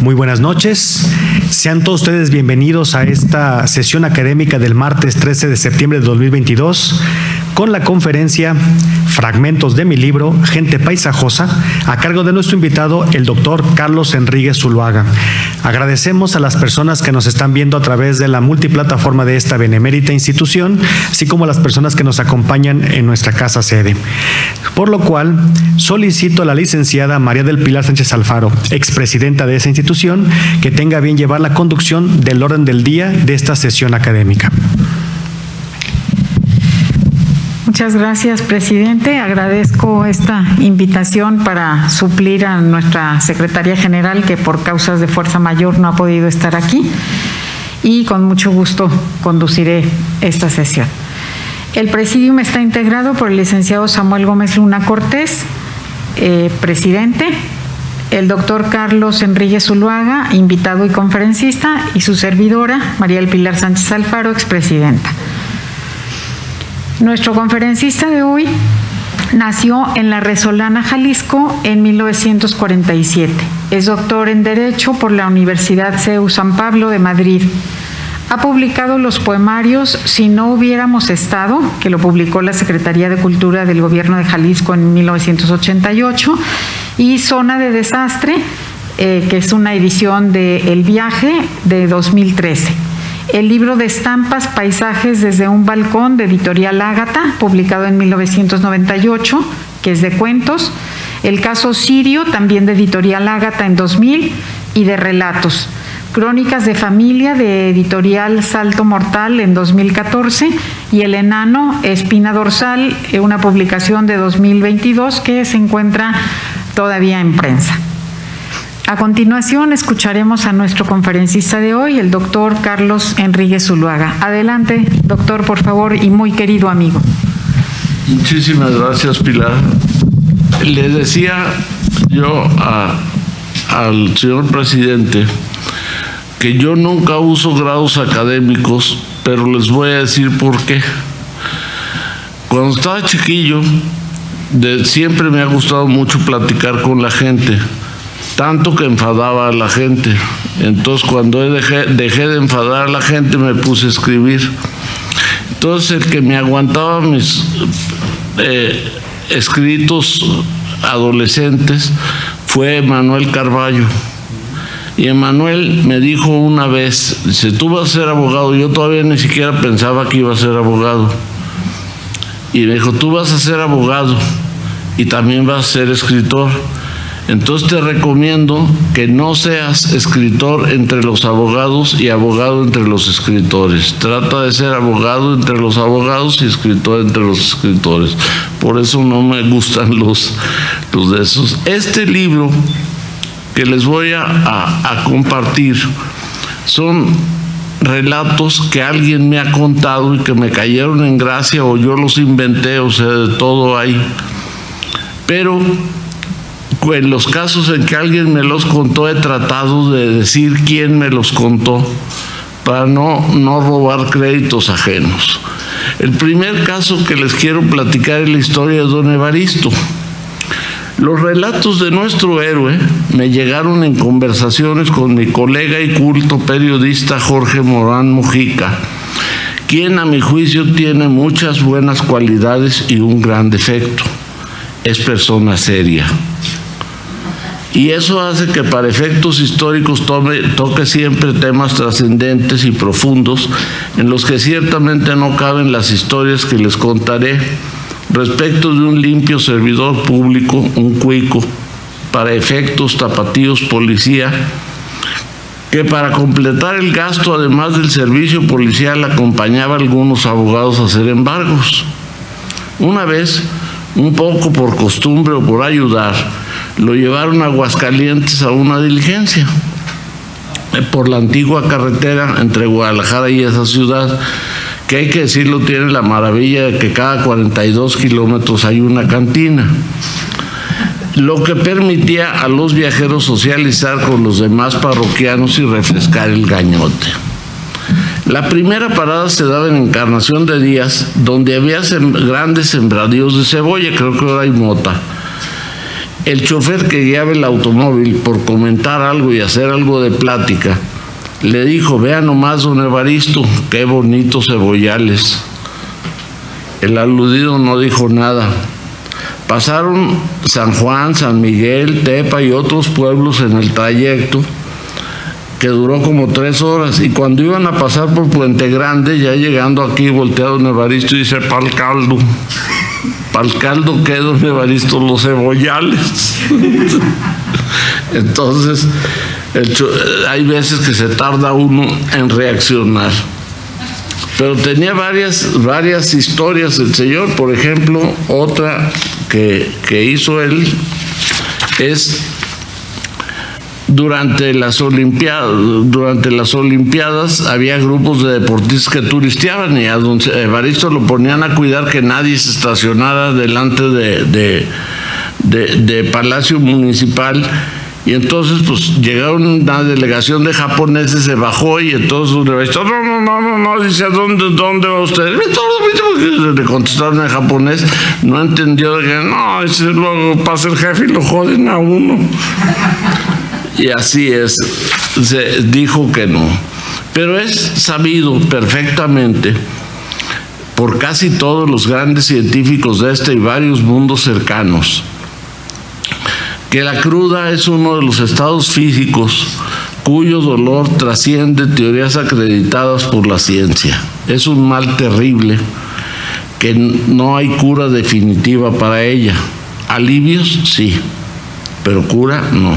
Muy buenas noches. Sean todos ustedes bienvenidos a esta sesión académica del martes 13 de septiembre de 2022 con la conferencia Fragmentos de mi libro, Gente Paisajosa, a cargo de nuestro invitado, el doctor Carlos Enríguez Zuluaga. Agradecemos a las personas que nos están viendo a través de la multiplataforma de esta benemérita institución, así como a las personas que nos acompañan en nuestra casa sede. Por lo cual, solicito a la licenciada María del Pilar Sánchez Alfaro, expresidenta de esa institución, que tenga bien llevar la conducción del orden del día de esta sesión académica. Muchas gracias, presidente. Agradezco esta invitación para suplir a nuestra secretaria general, que por causas de fuerza mayor no ha podido estar aquí, y con mucho gusto conduciré esta sesión. El presidium está integrado por el licenciado Samuel Gómez Luna Cortés, presidente, el doctor Carlos Enríguez Zuluaga, invitado y conferencista, y su servidora, María del Pilar Sánchez Alfaro, expresidenta. Nuestro conferencista de hoy nació en La Resolana, Jalisco, en 1947. Es doctor en Derecho por la Universidad CEU San Pablo de Madrid. Ha publicado los poemarios Si no hubiéramos estado, que lo publicó la Secretaría de Cultura del Gobierno de Jalisco en 1988, y Zona de Desastre, que es una edición de El Viaje de 2013. El libro de estampas Paisajes desde un balcón, de Editorial Ágata, publicado en 1998, que es de cuentos. El caso Sirio, también de Editorial Ágata, en 2000, y de relatos. Crónicas de familia, de Editorial Salto Mortal, en 2014, y El enano, espina dorsal, una publicación de 2022 que se encuentra todavía en prensa. A continuación escucharemos a nuestro conferencista de hoy, el doctor Carlos Enríguez Zuluaga. Adelante, doctor, por favor, y muy querido amigo. Muchísimas gracias, Pilar. Le decía yo al señor presidente que yo nunca uso grados académicos, pero les voy a decir por qué. Cuando estaba chiquillo, siempre me ha gustado mucho platicar con la gente, tanto que enfadaba a la gente. Entonces, cuando dejé de enfadar a la gente, me puse a escribir. Entonces, el que me aguantaba mis escritos adolescentes fue Manuel Carballo. Y Emanuel me dijo una vez, dice, tú vas a ser abogado. Yo todavía ni siquiera pensaba que iba a ser abogado. Y me dijo, tú vas a ser abogado y también vas a ser escritor. Entonces te recomiendo que no seas escritor entre los abogados y abogado entre los escritores. Trata de ser abogado entre los abogados y escritor entre los escritores. Por eso no me gustan los de esos. Este libro que les voy a compartir son relatos que alguien me ha contado y que me cayeron en gracia, o yo los inventé, o sea, de todo hay. Pero en los casos en que alguien me los contó, he tratado de decir quién me los contó para no robar créditos ajenos. El primer caso que les quiero platicar es la historia de don Evaristo. Los relatos de nuestro héroe me llegaron en conversaciones con mi colega y culto periodista Jorge Morán Mujica, quien a mi juicio tiene muchas buenas cualidades y un gran defecto: es persona seria. Y eso hace que para efectos históricos toque siempre temas trascendentes y profundos, en los que ciertamente no caben las historias que les contaré respecto de un limpio servidor público, un cuico, para efectos tapatíos policía, que para completar el gasto, además del servicio policial, acompañaba a algunos abogados a hacer embargos. Una vez, un poco por costumbre o por ayudar, lo llevaron a Aguascalientes a una diligencia por la antigua carretera entre Guadalajara y esa ciudad, que hay que decirlo, tiene la maravilla de que cada 42 kilómetros hay una cantina, lo que permitía a los viajeros socializar con los demás parroquianos y refrescar el gañote. La primera parada se daba en Encarnación de Díaz, donde había grandes sembradíos de cebolla, creo que ahora hay mota. El chofer que guiaba el automóvil, por comentar algo y hacer algo de plática, le dijo: vea nomás, don Evaristo, qué bonitos cebollales. El aludido no dijo nada. Pasaron San Juan, San Miguel, Tepa y otros pueblos en el trayecto, que duró como 3 horas, y cuando iban a pasar por Puente Grande, ya llegando aquí, voltea don Evaristo y dice: pa'l caldo. ¿Pa'l caldo qué, don Evaristo? Los cebollales. Entonces, hay veces que se tarda uno en reaccionar. Pero tenía varias historias el señor. Por ejemplo, otra que hizo él es durante las Olimpiadas había grupos de deportistas que turisteaban, y a don Evaristo lo ponían a cuidar que nadie se estacionara delante de Palacio Municipal. Y entonces pues llegaron una delegación de japoneses, se bajó, y entonces don Evaristo: no, dice: ¿dónde va usted? Le contestaron en japonés, no entendió, que no, dice, luego pasa el jefe y lo joden a uno. Y así es, se dijo que no. Pero es sabido perfectamente por casi todos los grandes científicos de este y varios mundos cercanos que la cruda es uno de los estados físicos cuyo dolor trasciende teorías acreditadas por la ciencia. Es un mal terrible que no hay cura definitiva para ella. Alivios sí, pero cura no.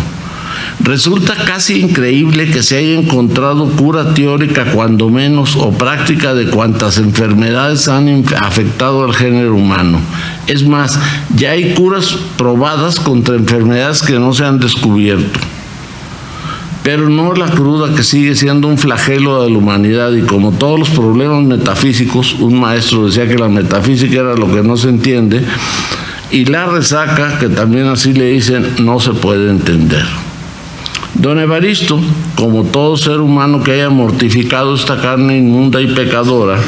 Resulta casi increíble que se haya encontrado cura teórica, cuando menos, o práctica, de cuantas enfermedades han afectado al género humano. Es más, ya hay curas probadas contra enfermedades que no se han descubierto. Pero no la cruda, que sigue siendo un flagelo de la humanidad, y como todos los problemas metafísicos, un maestro decía que la metafísica era lo que no se entiende, y la resaca, que también así le dicen, no se puede entender. Don Evaristo, como todo ser humano que haya mortificado esta carne inmunda y pecadora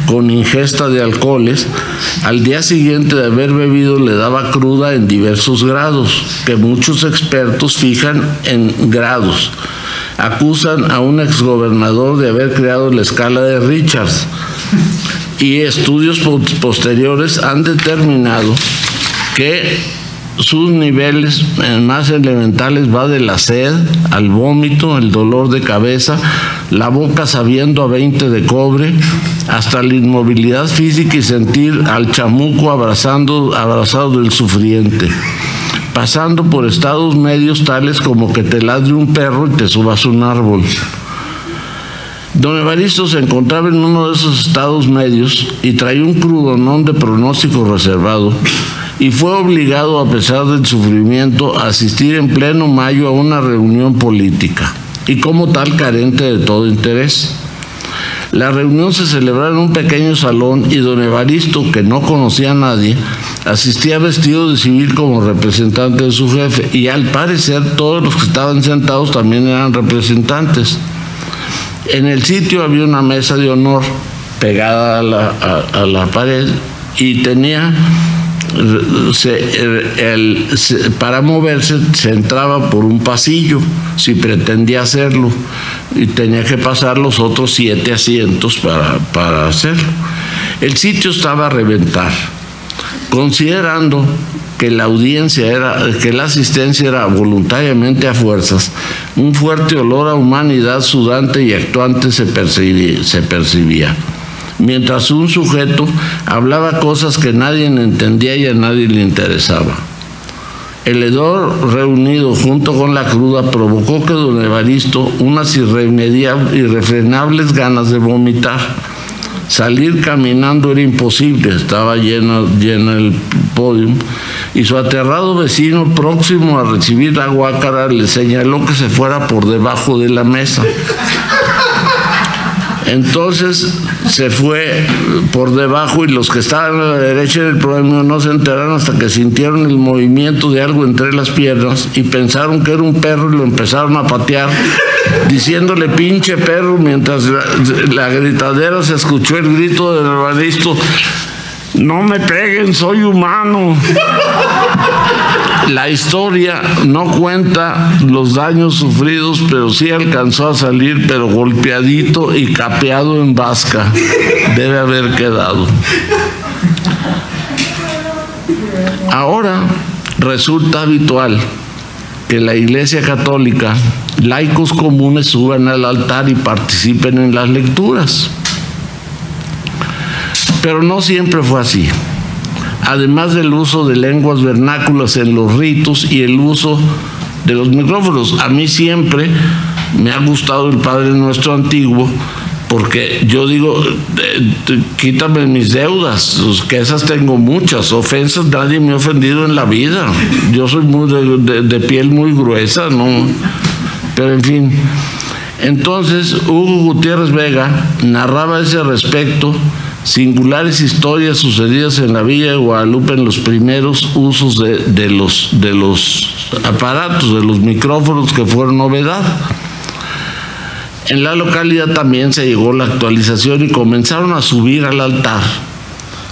con ingesta de alcoholes, al día siguiente de haber bebido le daba cruda en diversos grados, que muchos expertos fijan en grados. Acusan a un exgobernador de haber creado la escala de Richards, y estudios posteriores han determinado que sus niveles más elementales va de la sed al vómito, el dolor de cabeza, la boca sabiendo a 20 de cobre, hasta la inmovilidad física y sentir al chamuco abrazado del sufriente, pasando por estados medios tales como que te ladre un perro y te subas a un árbol. Don Evaristo se encontraba en uno de esos estados medios y traía un crudonón de pronóstico reservado, y fue obligado, a pesar del sufrimiento, a asistir en pleno mayo a una reunión política, y como tal carente de todo interés. La reunión se celebraba en un pequeño salón, y don Evaristo, que no conocía a nadie, asistía vestido de civil como representante de su jefe, y al parecer todos los que estaban sentados también eran representantes. En el sitio había una mesa de honor pegada a la pared, y tenía... para moverse se entraba por un pasillo si pretendía hacerlo, y tenía que pasar los otros 7 asientos para hacerlo. El sitio estaba a reventar. Considerando que la asistencia era voluntariamente a fuerzas, un fuerte olor a humanidad sudante y actuante se percibía. Mientras un sujeto hablaba cosas que nadie entendía y a nadie le interesaba. El hedor reunido junto con la cruda provocó que don Evaristo unas irrefrenables ganas de vomitar. Salir caminando era imposible, estaba lleno el podio, y su aterrado vecino, próximo a recibir la guácara, le señaló que se fuera por debajo de la mesa. Entonces se fue por debajo, y los que estaban a la derecha del premio no se enteraron hasta que sintieron el movimiento de algo entre las piernas y pensaron que era un perro, y lo empezaron a patear diciéndole: pinche perro. Mientras la gritadera se escuchó el grito del Evaristo: no me peguen, soy humano. La historia no cuenta los daños sufridos, pero sí alcanzó a salir, pero golpeadito y capeado en vasca. Debe haber quedado. Ahora resulta habitual que la Iglesia Católica, laicos comunes suban al altar y participen en las lecturas. Pero no siempre fue así. Además del uso de lenguas vernáculas en los ritos y el uso de los micrófonos. A mí siempre me ha gustado el Padre Nuestro antiguo, porque yo digo, quítame mis deudas, que esas tengo muchas. Ofensas, nadie me ha ofendido en la vida. Yo soy muy de piel muy gruesa, ¿no? Pero en fin. Entonces, Hugo Gutiérrez Vega narraba a ese respecto singulares historias sucedidas en la Villa de Guadalupe en los primeros usos de los aparatos, de los micrófonos que fueron novedad. En la localidad también se llegó la actualización y comenzaron a subir al altar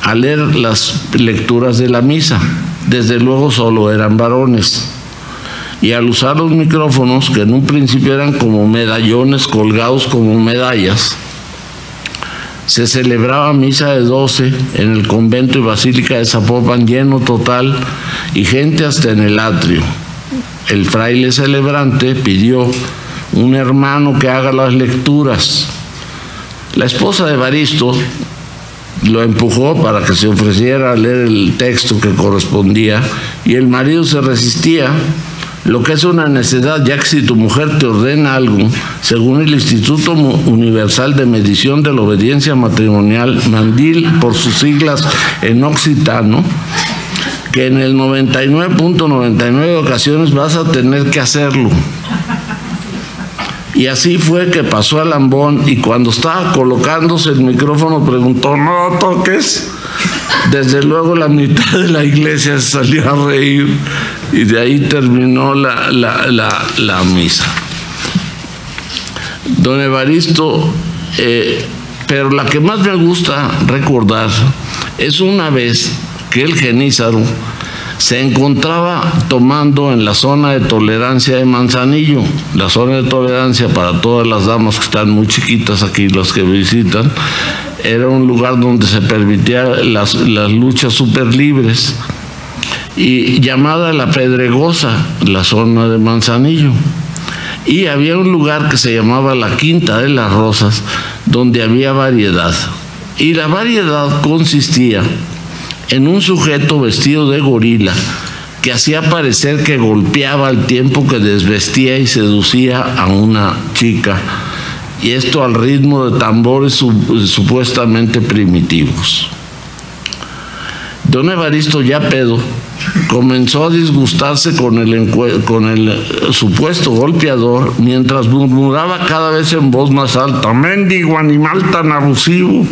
a leer las lecturas de la misa. Desde luego solo eran varones. Y al usar los micrófonos, que en un principio eran como medallones colgados como medallas, se celebraba misa de 12 en el convento y basílica de Zapopan, lleno total y gente hasta en el atrio. El fraile celebrante pidió un hermano que haga las lecturas. La esposa de Evaristo lo empujó para que se ofreciera a leer el texto que correspondía y el marido se resistía, lo que es una necedad, ya que si tu mujer te ordena algo, según el Instituto Universal de Medición de la Obediencia Matrimonial, MANDIL por sus siglas en occitano, que en el 99.99 de ocasiones vas a tener que hacerlo. Y así fue que pasó a Lambón, y cuando estaba colocándose el micrófono preguntó, no toques. Desde luego la mitad de la iglesia se salió a reír y de ahí terminó la misa. Don Evaristo, pero la que más me gusta recordar es una vez que el Genízaro se encontraba tomando en la zona de tolerancia de Manzanillo. La zona de tolerancia, para todas las damas que están muy chiquitas aquí, las que visitan, era un lugar donde se permitía las luchas súper libres, y llamada La Pedregosa, la zona de Manzanillo. Y había un lugar que se llamaba la Quinta de las Rosas, donde había variedad. Y la variedad consistía en un sujeto vestido de gorila que hacía parecer que golpeaba al tiempo que desvestía y seducía a una chica, y esto al ritmo de tambores supuestamente primitivos. Don Evaristo, ya pedo, comenzó a disgustarse con el supuesto golpeador, mientras murmuraba cada vez en voz más alta, mendigo animal tan abusivo,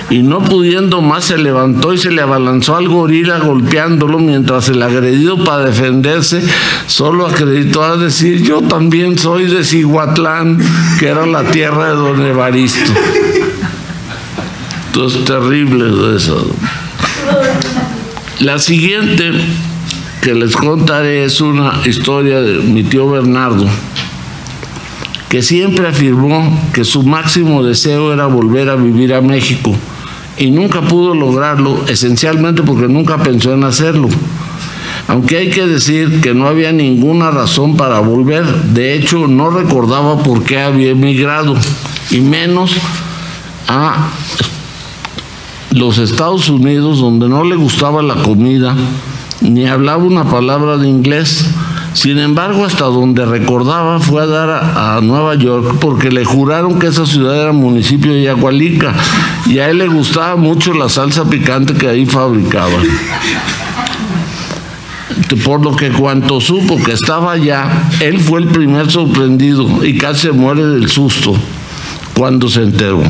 y no pudiendo más se levantó y se le abalanzó al gorila golpeándolo, mientras el agredido, para defenderse, solo acreditó a decir, yo también soy de Cihuatlán, que era la tierra de don Evaristo. Entonces, terrible eso. La siguiente que les contaré es una historia de mi tío Bernardo, que siempre afirmó que su máximo deseo era volver a vivir a México, y nunca pudo lograrlo, esencialmente porque nunca pensó en hacerlo. Aunque hay que decir que no había ninguna razón para volver. De hecho, no recordaba por qué había emigrado, y menos a los Estados Unidos, donde no le gustaba la comida, ni hablaba una palabra de inglés. Sin embargo, hasta donde recordaba fue a dar a Nueva York, porque le juraron que esa ciudad era municipio de Yagualica, y a él le gustaba mucho la salsa picante que ahí fabricaban. Por lo que cuanto supo que estaba allá, él fue el primer sorprendido y casi se muere del susto cuando se enteró.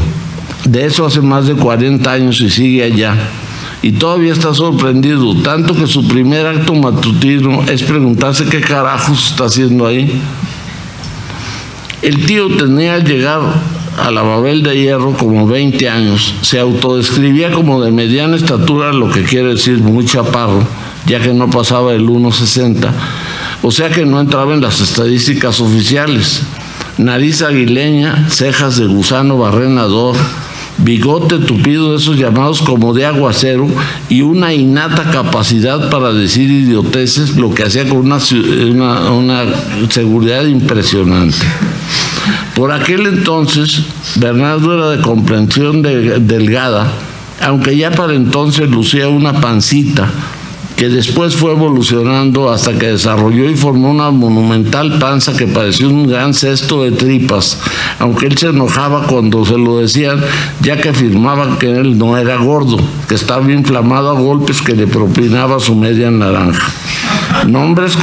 De eso hace más de 40 años y sigue allá. Y todavía está sorprendido, tanto que su primer acto matutino es preguntarse qué carajos está haciendo ahí. El tío tenía al llegar a la Babel de Hierro como 20 años, se autodescribía como de mediana estatura, lo que quiere decir muy chaparro, ya que no pasaba el 1,60, o sea que no entraba en las estadísticas oficiales. Nariz aguileña, cejas de gusano barrenador, bigote tupido de esos llamados como de aguacero y una innata capacidad para decir idioteces, lo que hacía con una seguridad impresionante. Por aquel entonces, Bernardo era de complexión delgada, aunque ya para entonces lucía una pancita que después fue evolucionando hasta que desarrolló y formó una monumental panza que parecía un gran cesto de tripas, aunque él se enojaba cuando se lo decían, ya que afirmaba que él no era gordo, que estaba inflamado a golpes que le propinaba su media naranja. Golpes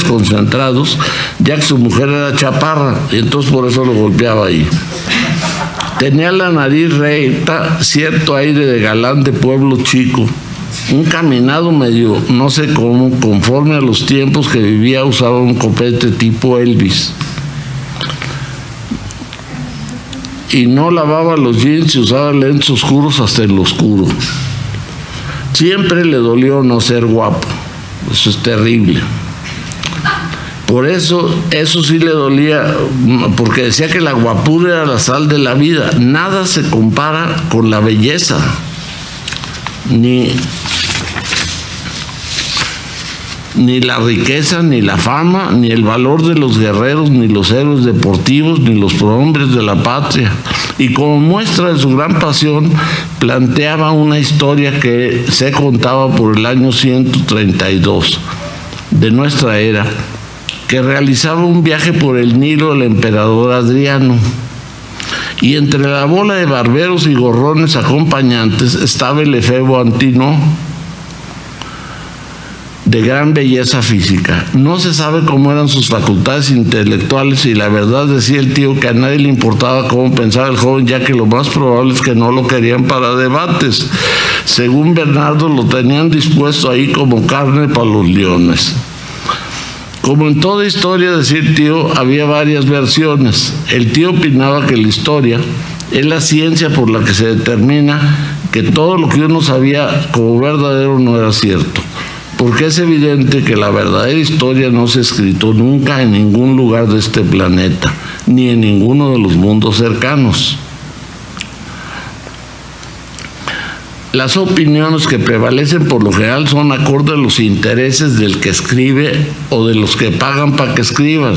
concentrados, ya que su mujer era chaparra, y entonces por eso lo golpeaba ahí. Tenía la nariz recta, cierto aire de galán de pueblo chico, un caminado medio, no sé cómo, conforme a los tiempos que vivía, usaba un copete tipo Elvis. Y no lavaba los jeans y usaba lentes oscuros hasta en lo oscuro. Siempre le dolió no ser guapo. Eso es terrible. Por eso sí le dolía, porque decía que la guapura era la sal de la vida. Nada se compara con la belleza, ni la riqueza, ni la fama, ni el valor de los guerreros, ni los héroes deportivos, ni los prohombres de la patria. Y como muestra de su gran pasión, planteaba una historia que se contaba por el año 132 de nuestra era, que realizaba un viaje por el Nilo el emperador Adriano. Y entre la bola de barberos y gorrones acompañantes estaba el efebo Antínoo, de gran belleza física. No se sabe cómo eran sus facultades intelectuales y la verdad, decía el tío, que a nadie le importaba cómo pensaba el joven, ya que lo más probable es que no lo querían para debates. Según Bernardo, lo tenían dispuesto ahí como carne para los leones. Como en toda historia, decía el tío, había varias versiones. El tío opinaba que la historia es la ciencia por la que se determina que todo lo que uno sabía como verdadero no era cierto, porque es evidente que la verdadera historia no se ha escrito nunca en ningún lugar de este planeta, ni en ninguno de los mundos cercanos. Las opiniones que prevalecen por lo general son acorde a los intereses del que escribe o de los que pagan para que escriban.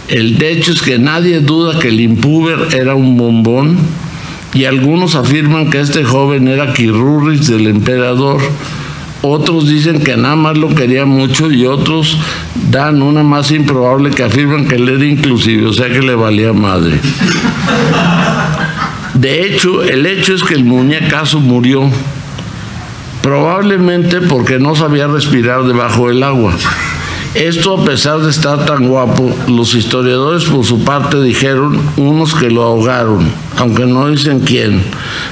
El hecho es que nadie duda que el Impúber era un bombón, y algunos afirman que este joven era Quirurris del emperador. Otros dicen que nada más lo quería mucho, y otros dan una más improbable que afirman que él era inclusive, o sea que le valía madre. De hecho, el hecho es que el muñecazo murió, probablemente porque no sabía respirar debajo del agua. Esto, a pesar de estar tan guapo, los historiadores por su parte dijeron unos que lo ahogaron, aunque no dicen quién,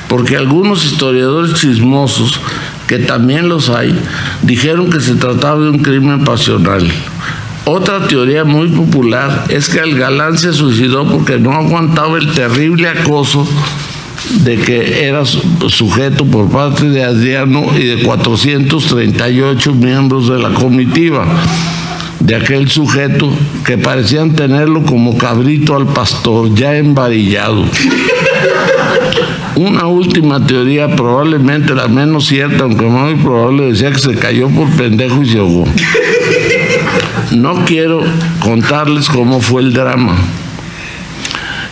porque algunos historiadores chismosos, que también los hay, dijeron que se trataba de un crimen pasional. Otra teoría muy popular es que el galán se suicidó porque no aguantaba el terrible acoso de que era sujeto por parte de Adriano y de 438 miembros de la comitiva, de aquel sujeto que parecían tenerlo como cabrito al pastor, ya embarillado. Una última teoría, probablemente la menos cierta, aunque muy probable, decía que se cayó por pendejo y se ahogó. No quiero contarles cómo fue el drama.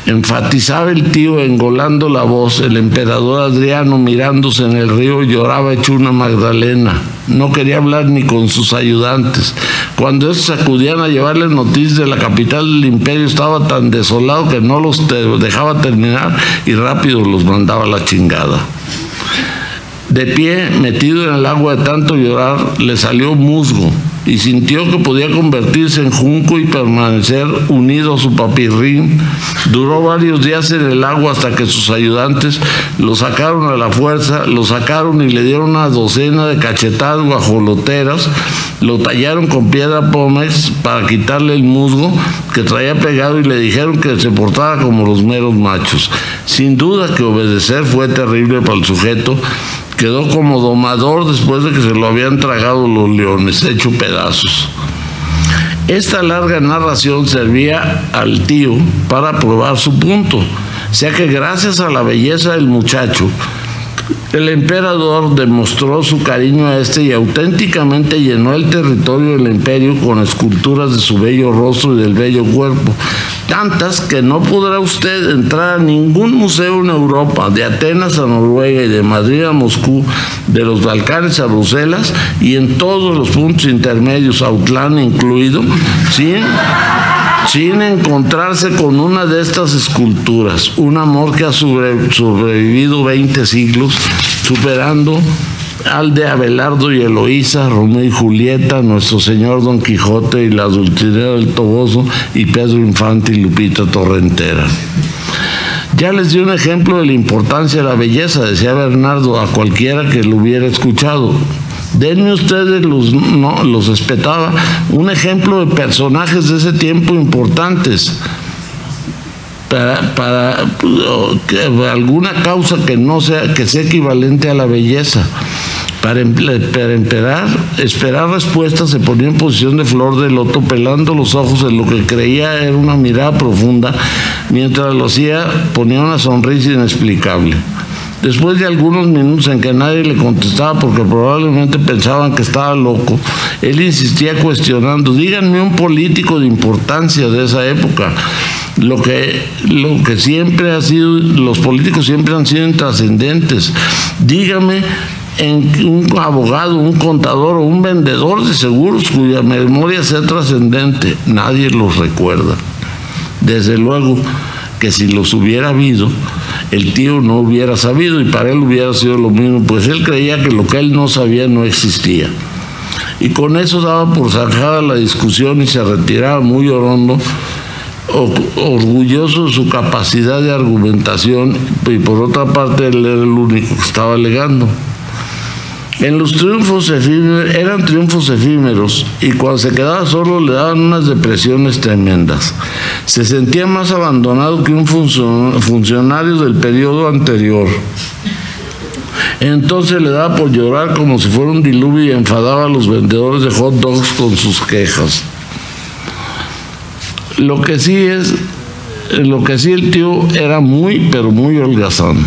Enfatizaba el tío engolando la voz. El emperador Adriano, mirándose en el río, lloraba hecho una Magdalena. No quería hablar ni con sus ayudantes. Cuando estos acudían a llevarles noticias de la capital del imperio, estaba tan desolado que no los dejaba terminar y rápido los mandaba a la chingada. De pie, metido en el agua de tanto llorar, le salió musgo y sintió que podía convertirse en junco y permanecer unido a su papirrín. Duró varios días en el agua hasta que sus ayudantes lo sacaron a la fuerza, lo sacaron y le dieron una docena de cachetadas guajoloteras, lo tallaron con piedra pómez para quitarle el musgo que traía pegado y le dijeron que se portara como los meros machos. Sin duda que obedecer fue terrible para el sujeto, Quedó como domador después de que se lo habían tragado los leones, hecho pedazos. Esta larga narración servía al tío para probar su punto, o sea que gracias a la belleza del muchacho, el emperador demostró su cariño a este y auténticamente llenó el territorio del imperio con esculturas de su bello rostro y del bello cuerpo, tantas que no podrá usted entrar a ningún museo en Europa, de Atenas a Noruega y de Madrid a Moscú, de los Balcanes a Bruselas y en todos los puntos intermedios, Autlán incluido, sin encontrarse con una de estas esculturas, un amor que ha sobrevivido 20 siglos, superando al de Abelardo y Eloísa, Romeo y Julieta, Nuestro Señor Don Quijote y la Dulcinea del Toboso, y Pedro Infante y Lupita Torrentera. Ya les di un ejemplo de la importancia de la belleza, decía Bernardo a cualquiera que lo hubiera escuchado. Denme ustedes, los espetaba, un ejemplo de personajes de ese tiempo importantes para alguna causa que sea equivalente a la belleza. Para esperar respuestas se ponía en posición de flor de loto, pelando los ojos en lo que creía era una mirada profunda, mientras lo hacía ponía una sonrisa inexplicable. Después de algunos minutos en que nadie le contestaba porque probablemente pensaban que estaba loco, él insistía cuestionando: díganme un político de importancia de esa época. Lo que siempre ha sido, los políticos siempre han sido intrascendentes. Dígame un abogado, un contador o un vendedor de seguros cuya memoria sea trascendente. Nadie los recuerda. Desde luego que si los hubiera habido, el tío no hubiera sabido, y para él hubiera sido lo mismo, pues él creía que lo que él no sabía no existía. Y con eso daba por zanjada la discusión y se retiraba muy orgulloso de su capacidad de argumentación, y por otra parte él era el único que estaba alegando. En los triunfos eran triunfos efímeros, y cuando se quedaba solo le daban unas depresiones tremendas. Se sentía más abandonado que un funcionario del periodo anterior. Entonces le daba por llorar como si fuera un diluvio y enfadaba a los vendedores de hot dogs con sus quejas. Lo que sí el tío era muy, pero muy holgazán.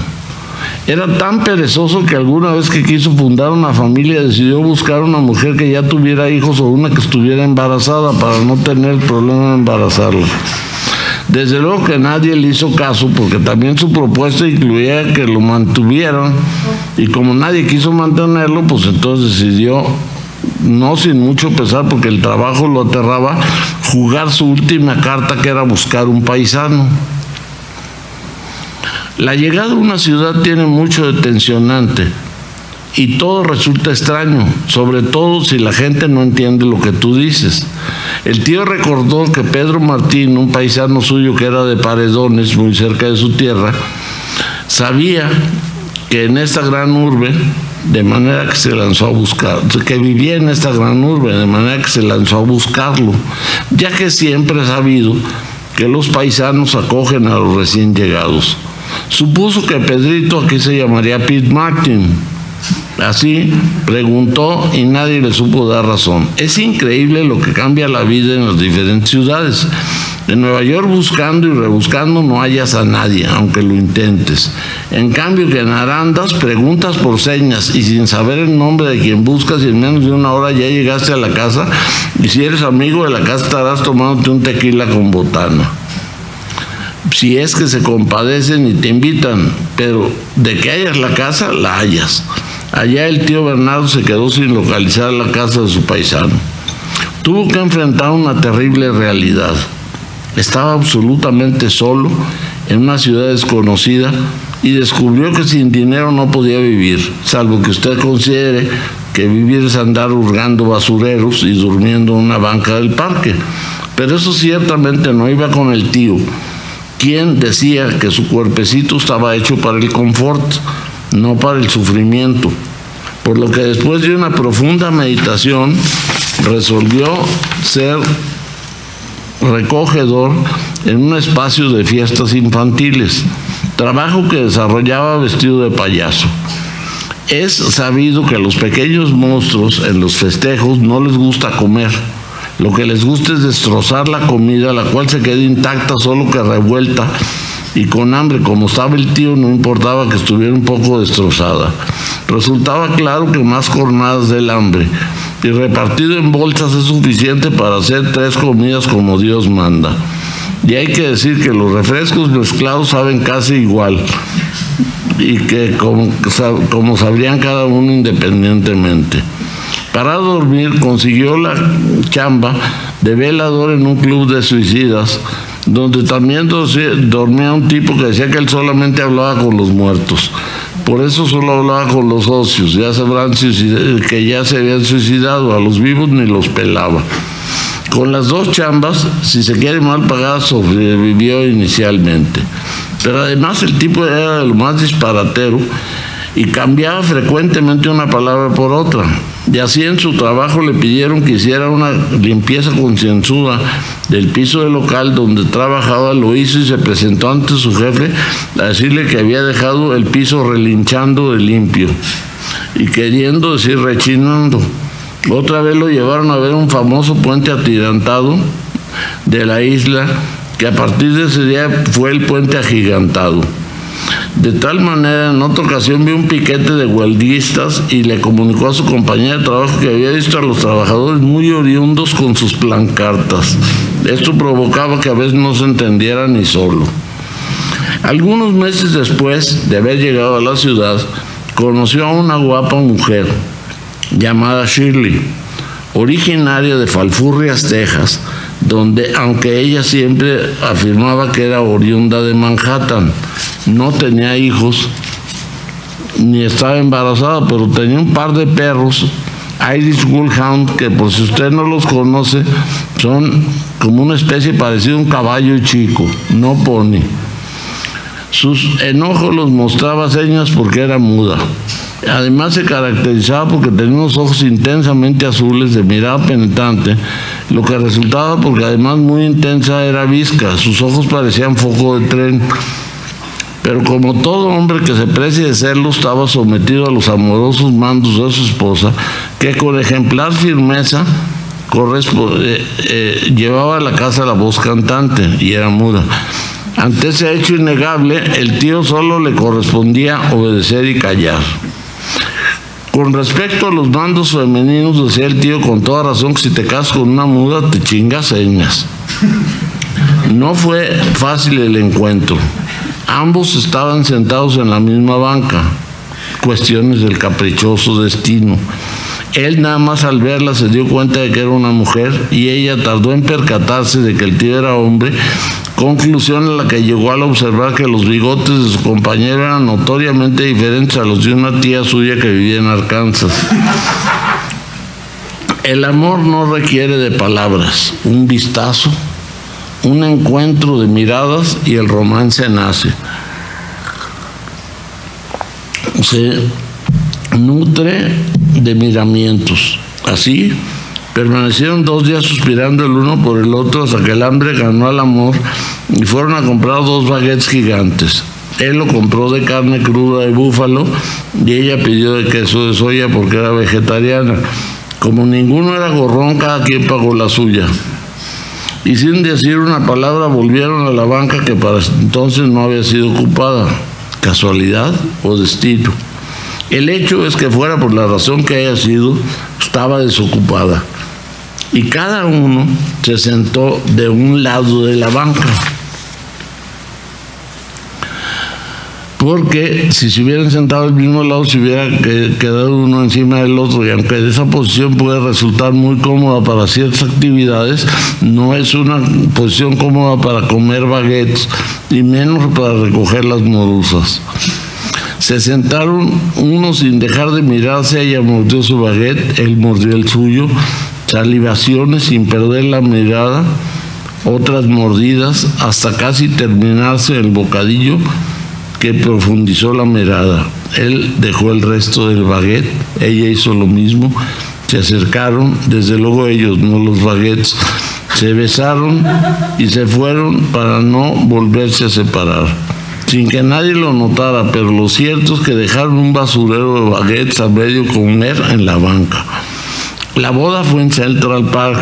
Era tan perezoso que alguna vez que quiso fundar una familia decidió buscar una mujer que ya tuviera hijos o una que estuviera embarazada para no tener el problema de embarazarla. Desde luego que nadie le hizo caso, porque también su propuesta incluía que lo mantuvieran, y como nadie quiso mantenerlo, pues entonces decidió, no sin mucho pesar porque el trabajo lo aterraba, jugar su última carta, que era buscar un paisano. La llegada a una ciudad tiene mucho de tensionante y todo resulta extraño, sobre todo si la gente no entiende lo que tú dices. El tío recordó que Pedro Martín, un paisano suyo que era de Paredones, muy cerca de su tierra, sabía que en esta gran urbe, de manera que se lanzó a buscar, que vivía en esta gran urbe, de manera que se lanzó a buscarlo, ya que siempre ha sabido que los paisanos acogen a los recién llegados. Supuso que Pedrito aquí se llamaría Pete Martin. Así preguntó y nadie le supo dar razón. Es increíble lo que cambia la vida en las diferentes ciudades. En Nueva York, buscando y rebuscando, no hallas a nadie, aunque lo intentes. En cambio que en Arandas preguntas por señas y sin saber el nombre de quien buscas, y en menos de una hora ya llegaste a la casa, y si eres amigo de la casa estarás tomándote un tequila con botana. Si es que se compadecen y te invitan, pero de que hayas la casa, la hayas. Allá el tío Bernardo se quedó sin localizar la casa de su paisano. Tuvo que enfrentar una terrible realidad. Estaba absolutamente solo en una ciudad desconocida y descubrió que sin dinero no podía vivir, salvo que usted considere que vivir es andar hurgando basureros y durmiendo en una banca del parque. Pero eso ciertamente no iba con el tío, quien decía que su cuerpecito estaba hecho para el confort, no para el sufrimiento, por lo que después de una profunda meditación resolvió ser recogedor en un espacio de fiestas infantiles, trabajo que desarrollaba vestido de payaso. Es sabido que a los pequeños monstruos en los festejos no les gusta comer. Lo que les gusta es destrozar la comida, la cual se queda intacta solo que revuelta y con hambre. Como estaba el tío, no importaba que estuviera un poco destrozada. Resultaba claro que más cornadas del hambre y repartido en bolsas es suficiente para hacer 3 comidas como Dios manda. Y hay que decir que los refrescos mezclados saben casi igual y que como sabrían cada uno independientemente. Para dormir consiguió la chamba de velador en un club de suicidas, donde también dormía un tipo que decía que él solamente hablaba con los muertos. Por eso solo hablaba con los socios, ya sabrán que ya se habían suicidado, a los vivos ni los pelaba. Con las 2 chambas, si se quiere mal pagada, sobrevivió inicialmente. Pero además el tipo era de lo más disparatero y cambiaba frecuentemente una palabra por otra. Y así en su trabajo le pidieron que hiciera una limpieza concienzuda del piso del local donde trabajaba. Lo hizo y se presentó ante su jefe a decirle que había dejado el piso relinchando de limpio y queriendo decir rechinando. Otra vez lo llevaron a ver un famoso puente atirantado de la isla, que a partir de ese día fue el puente agigantado. De tal manera, en otra ocasión vio un piquete de huelguistas y le comunicó a su compañera de trabajo que había visto a los trabajadores muy oriundos con sus plancartas. Esto provocaba que a veces no se entendiera ni solo. Algunos meses después de haber llegado a la ciudad, conoció a una guapa mujer llamada Shirley, originaria de Falfurrias, Texas, donde, aunque ella siempre afirmaba que era oriunda de Manhattan, no tenía hijos ni estaba embarazada, pero tenía un par de perros, Irish Wolfhound, que por si usted no los conoce, son como una especie parecida a un caballo chico, no pony. Sus enojos los mostraba señas porque era muda. Además se caracterizaba porque tenía unos ojos intensamente azules de mirada penetrante, lo que resultaba porque además muy intensa era visca. Sus ojos parecían foco de tren. Pero como todo hombre que se precie de serlo, estaba sometido a los amorosos mandos de su esposa, que con ejemplar firmeza llevaba a la casa la voz cantante y era muda. Ante ese hecho innegable, el tío solo le correspondía obedecer y callar. Con respecto a los mandos femeninos, decía el tío con toda razón que si te casas con una muda te chingas señas. No fue fácil el encuentro. Ambos estaban sentados en la misma banca, cuestiones del caprichoso destino. Él nada más al verla se dio cuenta de que era una mujer y ella tardó en percatarse de que el tío era hombre, conclusión a la que llegó al observar que los bigotes de su compañero eran notoriamente diferentes a los de una tía suya que vivía en Arkansas. El amor no requiere de palabras, un vistazo, un encuentro de miradas y el romance nace. Se nutre de miramientos. Así permanecieron 2 días suspirando el uno por el otro hasta que el hambre ganó al amor y fueron a comprar 2 baguettes gigantes. Él lo compró de carne cruda de búfalo y ella pidió de queso de soya porque era vegetariana. Como ninguno era gorrón, cada quien pagó la suya. Y sin decir una palabra volvieron a la banca que para entonces no había sido ocupada. ¿Casualidad o destino? El hecho es que fuera por la razón que haya sido, estaba desocupada. Y cada uno se sentó de un lado de la banca. Porque si se hubieran sentado al mismo lado, se hubiera quedado uno encima del otro. Y aunque esa posición puede resultar muy cómoda para ciertas actividades, no es una posición cómoda para comer baguettes, y menos para recoger las morusas. Se sentaron uno sin dejar de mirarse. Ella mordió su baguette, él mordió el suyo, salivaciones sin perder la mirada, otras mordidas, hasta casi terminarse el bocadillo que profundizó la mirada. Él dejó el resto del baguette, ella hizo lo mismo, se acercaron, desde luego ellos, no los baguettes, se besaron y se fueron para no volverse a separar. sin que nadie lo notara, pero lo cierto es que dejaron un basurero de baguettes a medio comer en la banca. La boda fue en Central Park,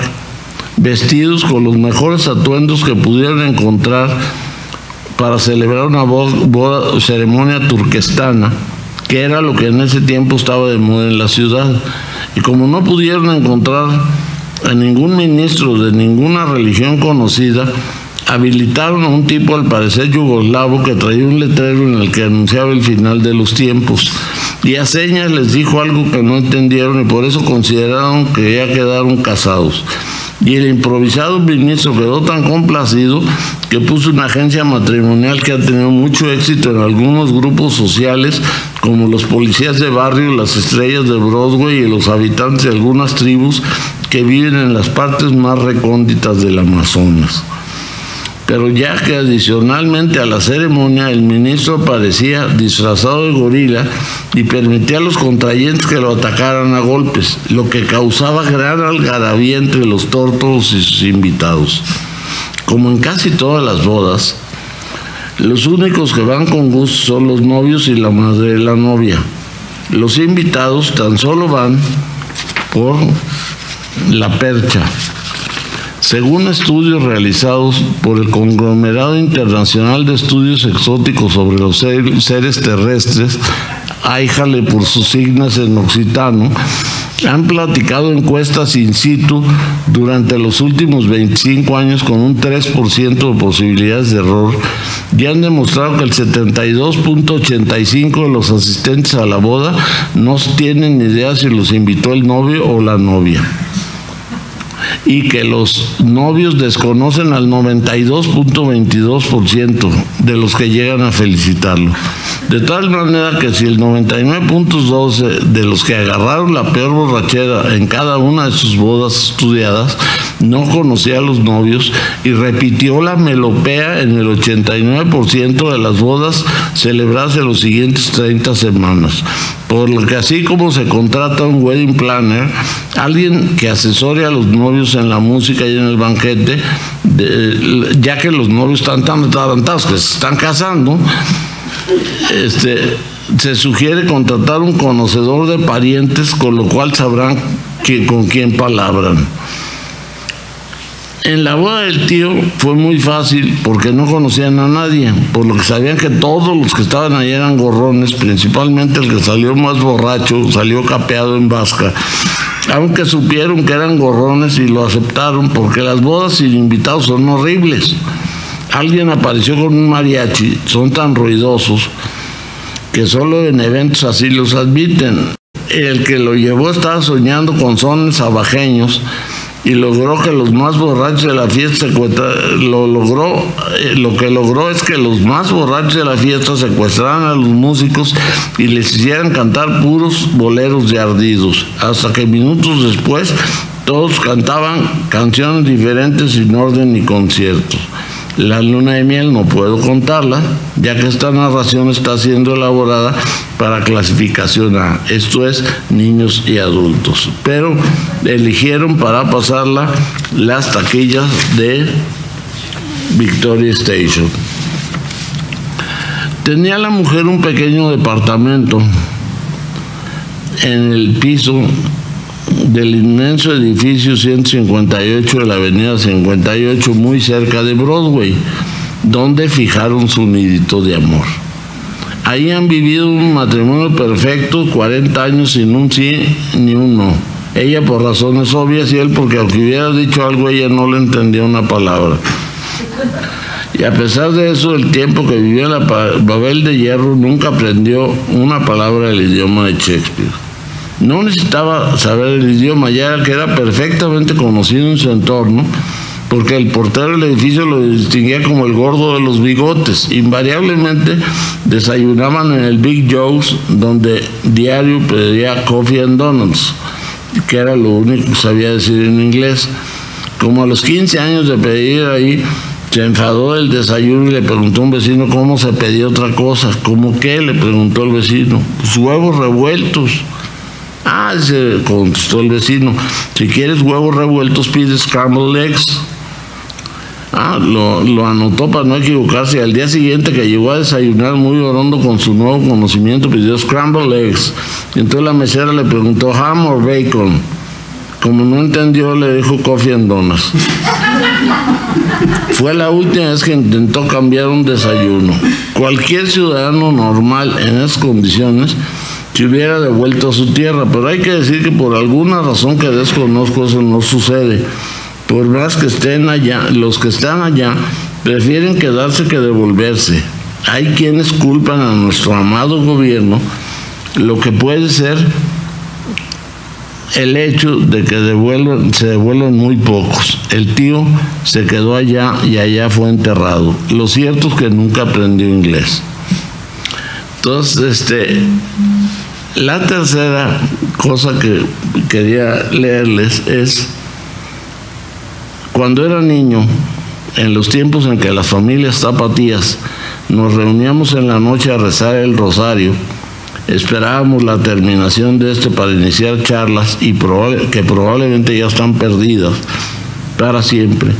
vestidos con los mejores atuendos que pudieron encontrar para celebrar una ceremonia turquestana, que era lo que en ese tiempo estaba de moda en la ciudad. Y como no pudieron encontrar a ningún ministro de ninguna religión conocida, habilitaron a un tipo al parecer yugoslavo que traía un letrero en el que anunciaba el final de los tiempos, y a señas les dijo algo que no entendieron y por eso consideraron que ya quedaron casados. Y el improvisado ministro quedó tan complacido que puso una agencia matrimonial que ha tenido mucho éxito en algunos grupos sociales, como los policías de barrio, las estrellas de Broadway y los habitantes de algunas tribus que viven en las partes más recónditas del Amazonas. Pero ya que adicionalmente a la ceremonia el ministro aparecía disfrazado de gorila y permitía a los contrayentes que lo atacaran a golpes, lo que causaba gran algarabía entre los tórtolos y sus invitados. Como en casi todas las bodas, los únicos que van con gusto son los novios y la madre de la novia. Los invitados tan solo van por la percha. Según estudios realizados por el Conglomerado Internacional de Estudios Exóticos sobre los seres terrestres, AIJALE por sus siglas en occitano, han platicado encuestas in situ durante los últimos 25 años con un 3% de posibilidades de error y han demostrado que el 72.85% de los asistentes a la boda no tienen ni idea si los invitó el novio o la novia, y que los novios desconocen al 92.22% de los que llegan a felicitarlo. De tal manera que si el 99.12% de los que agarraron la peor borrachera en cada una de sus bodas estudiadas no conocía a los novios y repitió la melopea en el 89% de las bodas celebradas en los siguientes 30 semanas. Por lo que así como se contrata un wedding planner, alguien que asesore a los novios en la música y en el banquete, ya que los novios están tan atarantados que se están casando, se sugiere contratar un conocedor de parientes, con lo cual sabrán con quién palabran. En la boda del tío fue muy fácil porque no conocían a nadie, por lo que sabían que todos los que estaban ahí eran gorrones, principalmente el que salió más borracho, salió capeado en vasca. Aunque supieron que eran gorrones y lo aceptaron porque las bodas sin invitados son horribles. Alguien apareció con un mariachi, son tan ruidosos que solo en eventos así los admiten. El que lo llevó estaba soñando con sones abajeños y logró que los más borrachos de la fiesta lo que logró es que los más borrachos de la fiesta secuestraran a los músicos y les hicieran cantar puros boleros de ardidos, hasta que minutos después todos cantaban canciones diferentes sin orden ni conciertos. La luna de miel no puedo contarla, ya que esta narración está siendo elaborada para clasificación A, esto es, niños y adultos. Pero eligieron para pasarla las taquillas de Victoria Station. Tenía la mujer un pequeño departamento en el piso del inmenso edificio 158 de la avenida 58, muy cerca de Broadway, donde fijaron su nidito de amor. Ahí han vivido un matrimonio perfecto, 40 años sin un sí ni un no. Ella por razones obvias y él porque aunque hubiera dicho algo ella no le entendía una palabra. Y a pesar de eso, el tiempo que vivió en la Babel de Hierro nunca aprendió una palabra del idioma de Shakespeare. No necesitaba saber el idioma, ya que era perfectamente conocido en su entorno, porque el portero del edificio lo distinguía como el gordo de los bigotes. Invariablemente desayunaban en el Big Joe's, donde diario pedía coffee and donuts, que era lo único que sabía decir en inglés. Como a los 15 años de pedir ahí, se enfadó del desayuno y le preguntó a un vecino cómo se pedía otra cosa. ¿Cómo qué?, le preguntó el vecino. Pues huevos revueltos. Ah, se contestó el vecino, si quieres huevos revueltos pides scrambled eggs. Lo anotó para no equivocarse, y al día siguiente que llegó a desayunar muy orondo con su nuevo conocimiento, pidió scrambled eggs. Y entonces la mesera le preguntó ham or bacon. Como no entendió, le dijo coffee and donuts. Fue la última vez que intentó cambiar un desayuno. Cualquier ciudadano normal en esas condiciones se hubiera devuelto a su tierra, pero hay que decir que por alguna razón que desconozco eso no sucede. Por más que estén allá, los que están allá prefieren quedarse que devolverse. Hay quienes culpan a nuestro amado gobierno, lo que puede ser el hecho de que se devuelven muy pocos. El tío se quedó allá y allá fue enterrado. Lo cierto es que nunca aprendió inglés. Entonces, la tercera cosa que quería leerles es: cuando era niño, en los tiempos en que las familias tapatías nos reuníamos en la noche a rezar el rosario, esperábamos la terminación de para iniciar charlas que probablemente ya están perdidas para siempre.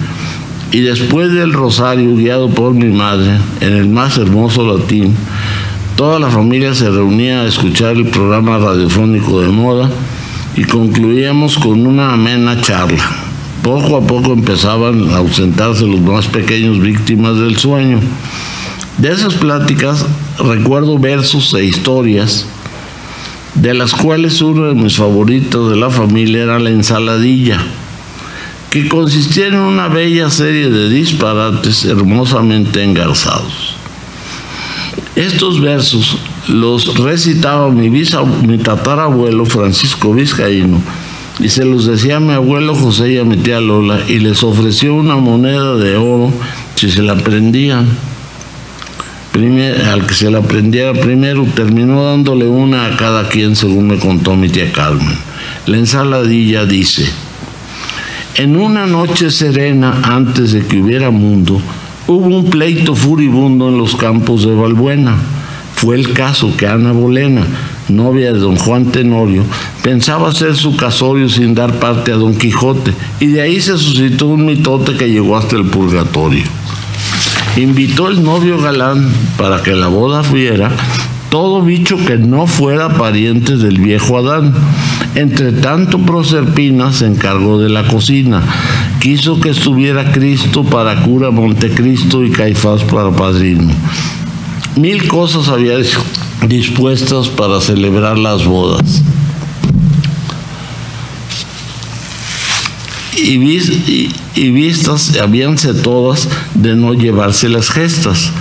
Y después del rosario, guiado por mi madre, en el más hermoso latín, toda la familia se reunía a escuchar el programa radiofónico de moda y concluíamos con una amena charla. Poco a poco empezaban a ausentarse los más pequeños, víctimas del sueño. De esas pláticas recuerdo versos e historias, de las cuales uno de mis favoritos de la familia era la ensaladilla, que consistía en una bella serie de disparates hermosamente engarzados. Estos versos los recitaba mi tatarabuelo Francisco Vizcaíno, y se los decía a mi abuelo José y a mi tía Lola, y les ofreció una moneda de oro si se la aprendían. Al que se la aprendiera primero, terminó dándole una a cada quien, según me contó mi tía Carmen. La ensaladilla dice: en una noche serena, antes de que hubiera mundo, hubo un pleito furibundo en los campos de Balbuena. Fue el caso que Ana Bolena, novia de don Juan Tenorio, pensaba hacer su casorio sin dar parte a don Quijote, y de ahí se suscitó un mitote que llegó hasta el purgatorio. Invitó el novio galán para que la boda fuera todo bicho que no fuera pariente del viejo Adán. Entre tanto, Proserpina se encargó de la cocina. Quiso que estuviera Cristo para cura, Montecristo y Caifás para padrino. 1000 cosas había dispuestas para celebrar las bodas. Y vistas habíanse todas de no llevarse las gestas.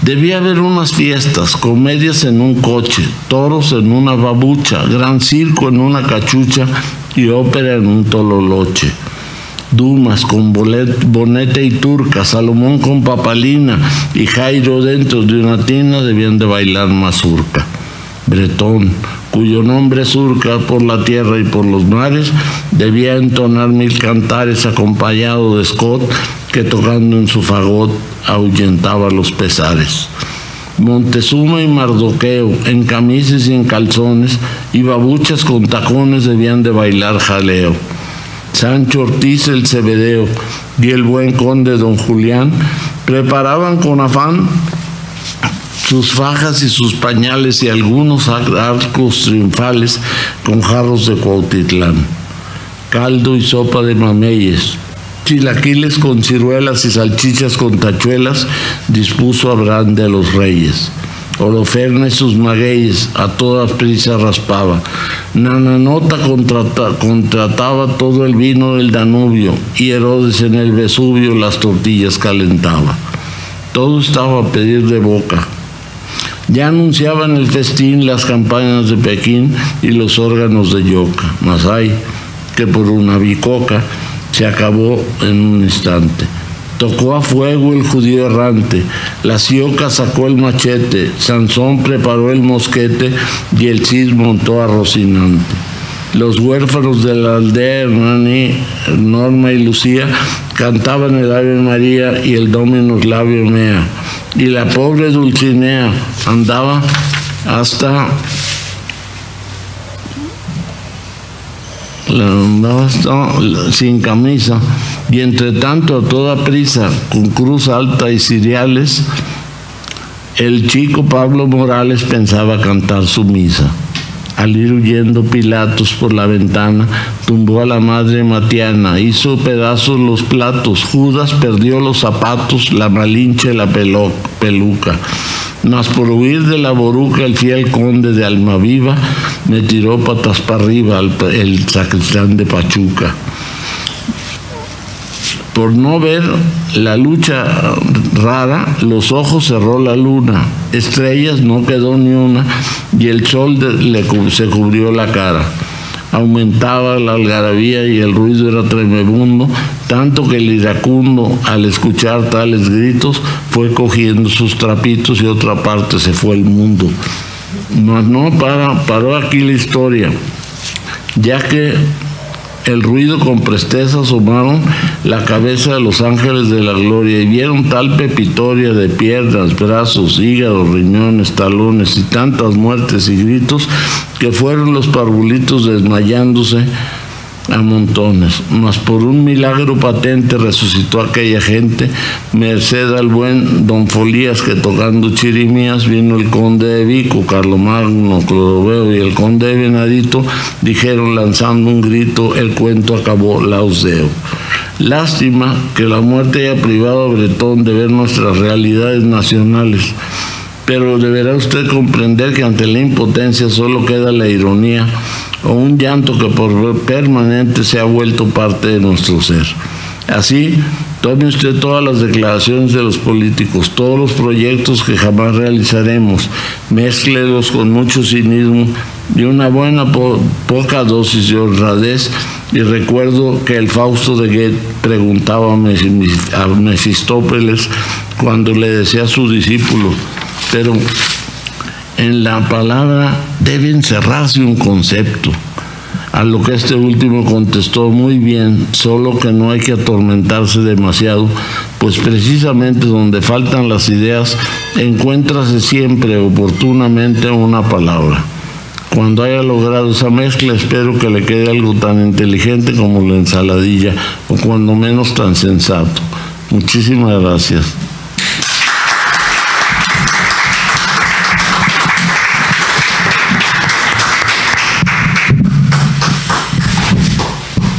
Debía haber unas fiestas, comedias en un coche, toros en una babucha, gran circo en una cachucha y ópera en un tololoche. Dumas con bonete y turca, Salomón con papalina y Jairo dentro de una tina debían de bailar mazurca. Bretón, cuyo nombre surca por la tierra y por los mares, debía entonar 1000 cantares acompañado de Scott, que tocando en su fagot ahuyentaba los pesares. Montezuma y Mardoqueo, en camisas y en calzones, y babuchas con tacones debían de bailar jaleo. Sancho Ortiz el Cebedeo y el buen conde don Julián preparaban con afán sus fajas y sus pañales y algunos arcos triunfales con jarros de Cuautitlán. Caldo y sopa de mameyes, chilaquiles con ciruelas y salchichas con tachuelas dispuso Abraham de los Reyes. Holofernes sus magueyes a toda prisa raspaba. Nananota contrataba todo el vino del Danubio y Herodes en el Vesubio las tortillas calentaba. Todo estaba a pedir de boca. Ya anunciaban el festín las campanas de Pekín y los órganos de Yoca. Mas ay, que por una bicoca se acabó en un instante. Tocó a fuego el judío errante, la Sioca sacó el machete, Sansón preparó el mosquete y el Cid montó a Rocinante. Los huérfanos de la aldea, Hernani, Norma y Lucía, cantaban el Ave María y el Dominus Labio Mea. Y la pobre Dulcinea andaba sin camisa Y entre tanto, a toda prisa, con cruz alta y ciriales, el chico Pablo Morales pensaba cantar su misa. Al ir huyendo Pilatos por la ventana, tumbó a la madre Matiana, hizo pedazos los platos, Judas perdió los zapatos, la Malinche la peluca. Mas por huir de la boruca, el fiel conde de Almaviva me tiró patas para arriba el sacristán de Pachuca. Por no ver la lucha rara, los ojos cerró la luna, estrellas no quedó ni una, y el sol se cubrió la cara. Aumentaba la algarabía y el ruido era tremebundo, tanto que el iracundo, al escuchar tales gritos, fue cogiendo sus trapitos y a otra parte se fue el mundo. Mas no paró aquí la historia, ya que el ruido con presteza asomaron la cabeza de los ángeles de la gloria y vieron tal pepitoria de piernas, brazos, hígados, riñones, talones y tantas muertes y gritos que fueron los parvulitos desmayándose a montones. Mas por un milagro patente resucitó aquella gente, merced al buen don Folías, que tocando chirimías vino el conde de Vico, Carlomagno, Cloroveo y el conde de Venadito, dijeron lanzando un grito, el cuento acabó, laus Deo. Lástima que la muerte haya privado a Bretón de ver nuestras realidades nacionales, pero deberá usted comprender que ante la impotencia solo queda la ironía o un llanto que por permanente se ha vuelto parte de nuestro ser. Así, tome usted todas las declaraciones de los políticos, todos los proyectos que jamás realizaremos, mézclelos con mucho cinismo y una buena poca dosis de honradez, y recuerdo que el Fausto de Goethe preguntaba a Mefistófeles cuando le decía a su discípulo, pero en la palabra debe encerrarse un concepto. A lo que este último contestó, muy bien, solo que no hay que atormentarse demasiado, pues precisamente donde faltan las ideas, encuéntrase siempre oportunamente una palabra. Cuando haya logrado esa mezcla, espero que le quede algo tan inteligente como la ensaladilla, o cuando menos tan sensato. Muchísimas gracias.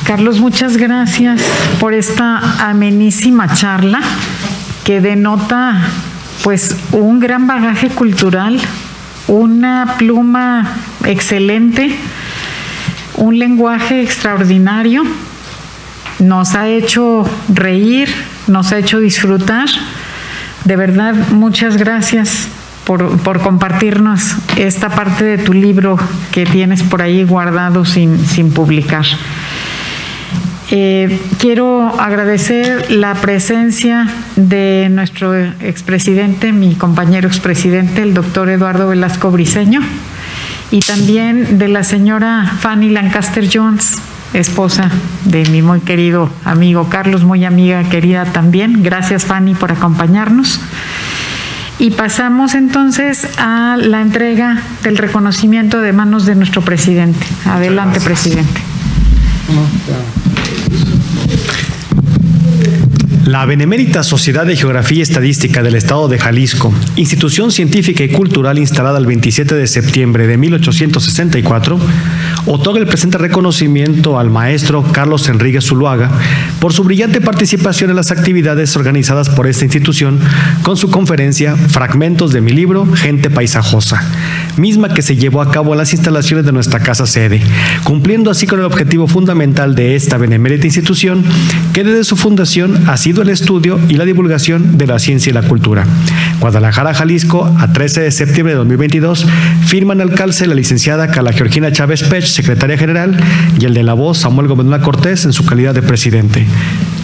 Carlos, muchas gracias por esta amenísima charla que denota pues un gran bagaje cultural, una pluma excelente, un lenguaje extraordinario. Nos ha hecho reír, nos ha hecho disfrutar. De verdad, muchas gracias por compartirnos esta parte de tu libro que tienes por ahí guardado sin publicar. Quiero agradecer la presencia de nuestro expresidente, mi compañero expresidente, el doctor Eduardo Velasco Briceño, y también de la señora Fanny Lancaster Jones, esposa de mi muy querido amigo Carlos, muy amiga querida también. Gracias, Fanny, por acompañarnos. Y pasamos entonces a la entrega del reconocimiento de manos de nuestro presidente. Adelante, presidente. La Benemérita Sociedad de Geografía y Estadística del Estado de Jalisco, institución científica y cultural instalada el 27 de septiembre de 1864, otorga el presente reconocimiento al maestro Carlos Enríquez Zuluaga por su brillante participación en las actividades organizadas por esta institución con su conferencia Fragmentos de mi libro, Gente Paisajosa, misma que se llevó a cabo en las instalaciones de nuestra casa sede, cumpliendo así con el objetivo fundamental de esta benemérita institución, que desde su fundación ha sido el estudio y la divulgación de la ciencia y la cultura. Guadalajara, Jalisco, a 13 de septiembre de 2022, firman al calce la licenciada Carla Georgina Chávez Pech, secretaria general, y el de la voz, Samuel Gómez Luna Cortés, en su calidad de presidente.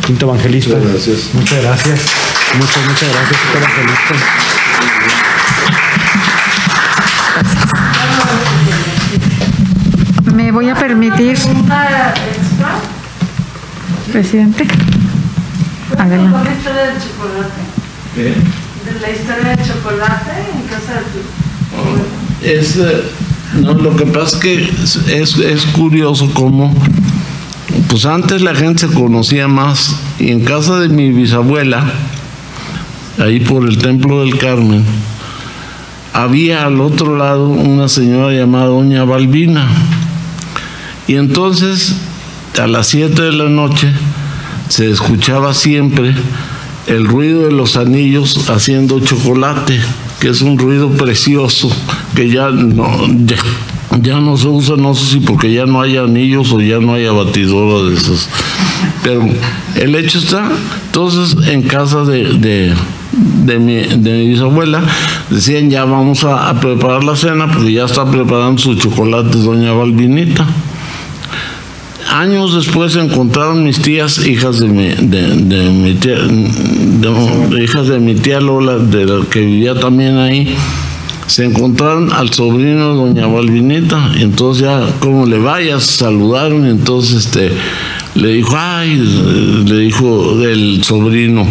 Quinto Evangelista. Muchas gracias. Muchas gracias. Muchas gracias, Quinto Evangelista. Me voy a permitir, presidente. Adelante. ¿Con la historia del chocolate? ¿De la historia del chocolate en casa de tu...? No, lo que pasa es que es curioso cómo, pues antes la gente se conocía más Y en casa de mi bisabuela, ahí por el Templo del Carmen, había al otro lado una señora llamada doña Balbina. Y entonces, a las 7 de la noche, se escuchaba siempre el ruido de los anillos haciendo chocolate, que es un ruido precioso, que ya no se usa, no sé si porque ya no hay anillos o ya no hay batidora de esos. Pero el hecho está, entonces en casa de mi bisabuela decían, ya vamos a preparar la cena porque ya está preparando sus chocolates doña Balbinita. Años después se encontraron mis tías, hijas de mi tía Lola, de la que vivía también ahí. Se encontraron al sobrino de doña Balbinita, y entonces ya, ¿cómo le vayas? Saludaron, y entonces le dijo el sobrino,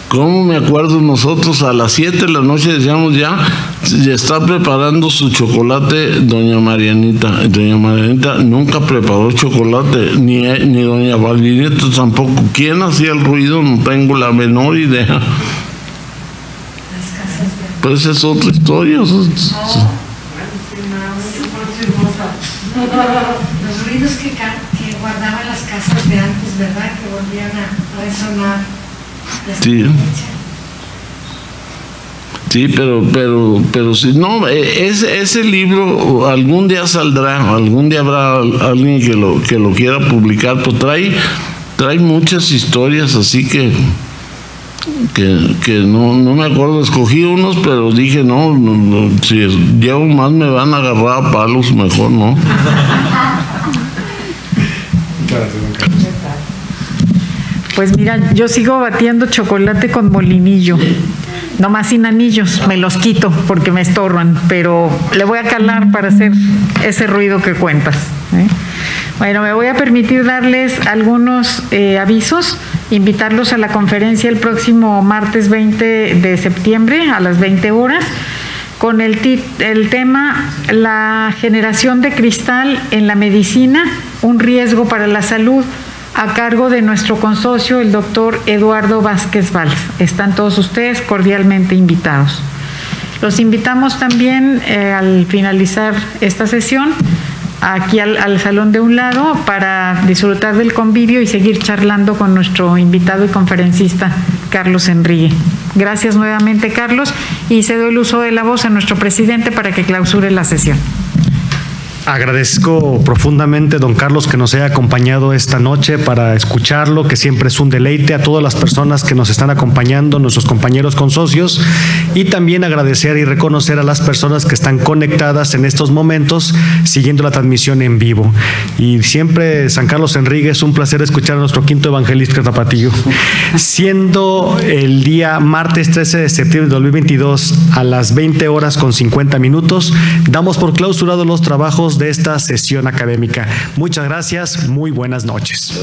¿cómo me acuerdo nosotros a las 7 de la noche decíamos ya está preparando su chocolate doña Marianita? Doña Marianita nunca preparó chocolate, ni doña Balbinita tampoco. ¿Quién hacía el ruido? No tengo la menor idea. Pues es otra historia. Los ruidos que guardaban las casas de antes, ¿verdad? Que volvían a resonar. Sí, pero si no, ese libro algún día saldrá, algún día habrá alguien que lo quiera publicar, pues trae muchas historias, así que no me acuerdo, escogí unos, pero dije no, si llevo más me van a agarrar a palos, mejor no. Pues mira, yo sigo batiendo chocolate con molinillo, nomás sin anillos, me los quito porque me estorban, pero le voy a calar para hacer ese ruido que cuentas, ¿eh? Bueno, me voy a permitir darles algunos avisos, invitarlos a la conferencia el próximo martes 20 de septiembre a las 20 horas, con el tema La generación de cristal en la medicina, un riesgo para la salud, a cargo de nuestro consocio, el doctor Eduardo Vázquez Valls. Están todos ustedes cordialmente invitados. Los invitamos también al finalizar esta sesión aquí al salón de un lado para disfrutar del convivio y seguir charlando con nuestro invitado y conferencista Carlos Enrique. Gracias nuevamente, Carlos, y cedo el uso de la voz a nuestro presidente para que clausure la sesión. Agradezco profundamente, don Carlos, que nos haya acompañado esta noche para escucharlo, que siempre es un deleite, a todas las personas que nos están acompañando, nuestros compañeros consocios, y también agradecer y reconocer a las personas que están conectadas en estos momentos siguiendo la transmisión en vivo. Y siempre, San Carlos Enrique, es un placer escuchar a nuestro quinto evangelista tapatío. Siendo el día martes 13 de septiembre de 2022 a las 20 horas con 50 minutos, damos por clausurados los trabajos de esta sesión académica. Muchas gracias, muy buenas noches.